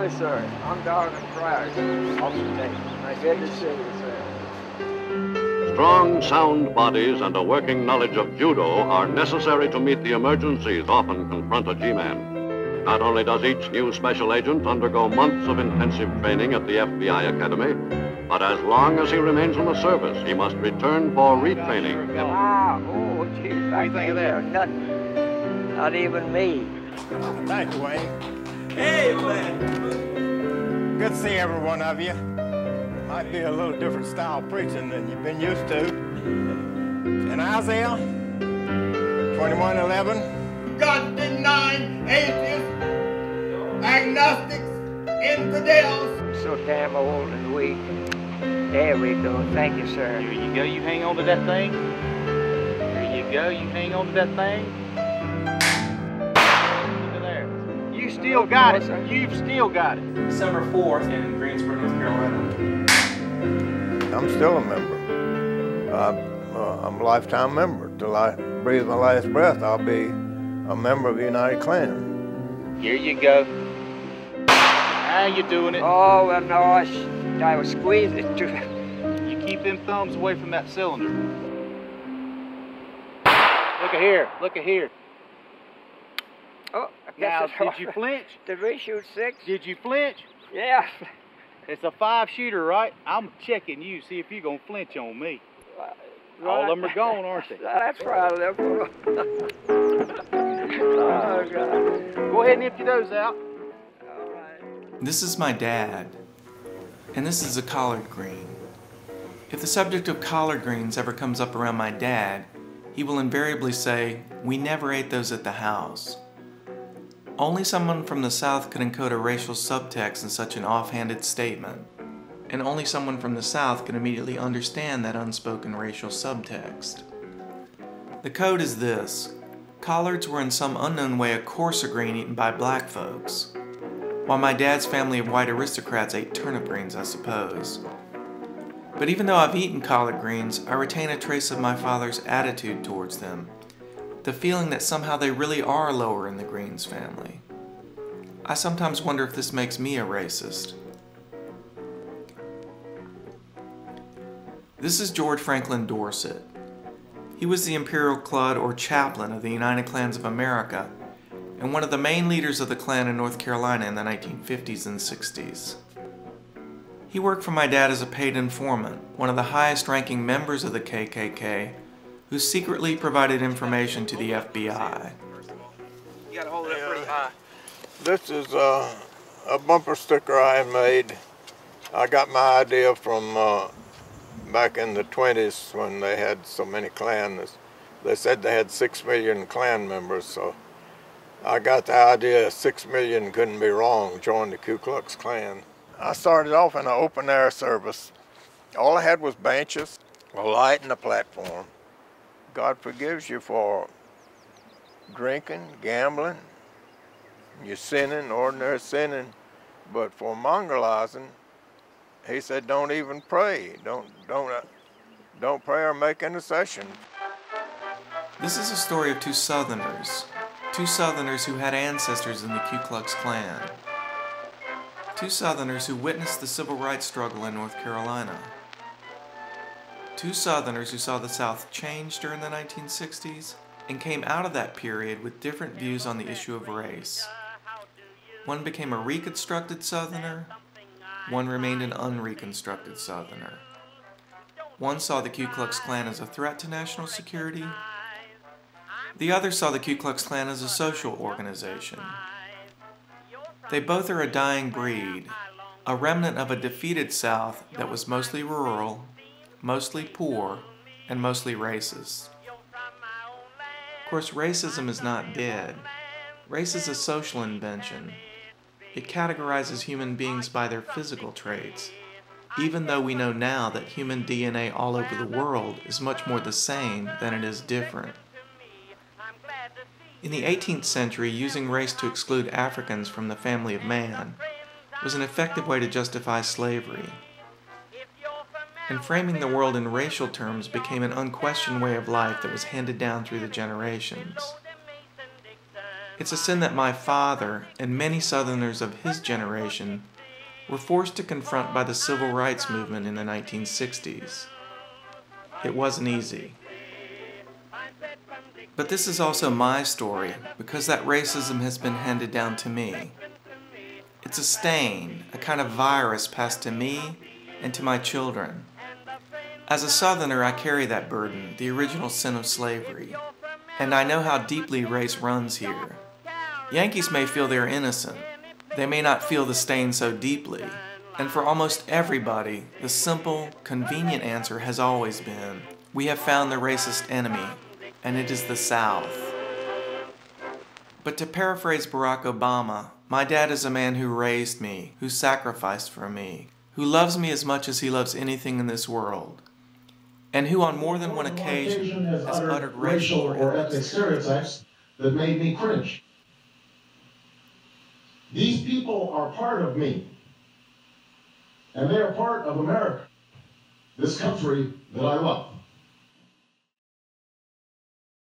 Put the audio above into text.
Yes, sir. I'm Darwin Price. Nice to see you, sir. Strong, sound bodies and a working knowledge of judo are necessary to meet the emergencies often confront a G-man. Not only does each new special agent undergo months of intensive training at the FBI Academy, but as long as he remains in the service, he must return for retraining. Wow. Oh, geez. What do you think of that? Nothing. Not even me. Thank you, Wayne. Hey, man. Good to see every one of you. Might be a little different style preaching than you've been used to. In Isaiah 21:11. God-denying atheists, agnostics, infidels. I'm so damn old and weak. There we go. Thank you, sir. Here you go, you hang on to that thing. There you go, you hang on to that thing. Look at there. You still got it. You've still got it. December 4th in Greensboro, North Carolina. I'm still a member. I'm a lifetime member. Till I breathe my last breath, I'll be a member of the United Klan. Here you go. How you doing it? Oh, well, no, I was squeezing it too. You keep them thumbs away from that cylinder. Look at here. Look at here. Oh, I guess Now, it's did you flinch? Did we shoot 6? Did you flinch? Yeah. It's a 5-shooter, right? I'm checking you, see if you're going to flinch on me. All of them are gone, aren't they? That's right. Oh, God. Go ahead and empty those out. All right. This is my dad, and this is a collard green. If the subject of collard greens ever comes up around my dad, he will invariably say, "We never ate those at the house." Only someone from the South could encode a racial subtext in such an offhanded statement, and only someone from the South could immediately understand that unspoken racial subtext. The code is this: collards were in some unknown way a coarser green eaten by black folks, while my dad's family of white aristocrats ate turnip greens, I suppose. But even though I've eaten collard greens, I retain a trace of my father's attitude towards them, the feeling that somehow they really are lower in the Greens family. I sometimes wonder if this makes me a racist. This is George Franklin Dorset. He was the Imperial Clud or chaplain of the United Klans of America, and one of the main leaders of the Klan in North Carolina in the 1950s and 60s. He worked for my dad as a paid informant, one of the highest ranking members of the KKK, who secretly provided information to the FBI. You gotta hold it up pretty high. This is a bumper sticker I made. I got my idea from back in the 20s when they had so many clans. They said they had 6 million Klan members, so I got the idea 6 million couldn't be wrong, join the Ku Klux Klan. I started off in an open air service. All I had was benches, a light and a platform. God forgives you for drinking, gambling, you're sinning, ordinary sinning, but for mongrelizing, he said, don't even pray. Don't pray or make intercession. This is a story of two Southerners who had ancestors in the Ku Klux Klan. Two Southerners who witnessed the civil rights struggle in North Carolina. Two Southerners who saw the South change during the 1960s and came out of that period with different views on the issue of race. One became a reconstructed Southerner, one remained an unreconstructed Southerner. One saw the Ku Klux Klan as a threat to national security. The other saw the Ku Klux Klan as a social organization. They both are a dying breed, a remnant of a defeated South that was mostly rural, mostly poor, and mostly racist. Of course, racism is not dead. Race is a social invention. It categorizes human beings by their physical traits, even though we know now that human DNA all over the world is much more the same than it is different. In the 18th century, using race to exclude Africans from the family of man was an effective way to justify slavery. And framing the world in racial terms became an unquestioned way of life that was handed down through the generations. It's a sin that my father and many Southerners of his generation were forced to confront by the civil rights movement in the 1960s. It wasn't easy. But this is also my story, because that racism has been handed down to me. It's a stain, a kind of virus passed to me and to my children. As a Southerner, I carry that burden, the original sin of slavery, and I know how deeply race runs here. Yankees may feel they're innocent. They may not feel the stain so deeply. And for almost everybody, the simple, convenient answer has always been, we have found the racist enemy, and it is the South. But to paraphrase Barack Obama, my dad is a man who raised me, who sacrificed for me, who loves me as much as he loves anything in this world, and who on more than one occasion has uttered racial or ethnic stereotypes that made me cringe. These people are part of me, and they are part of America, this country that I love.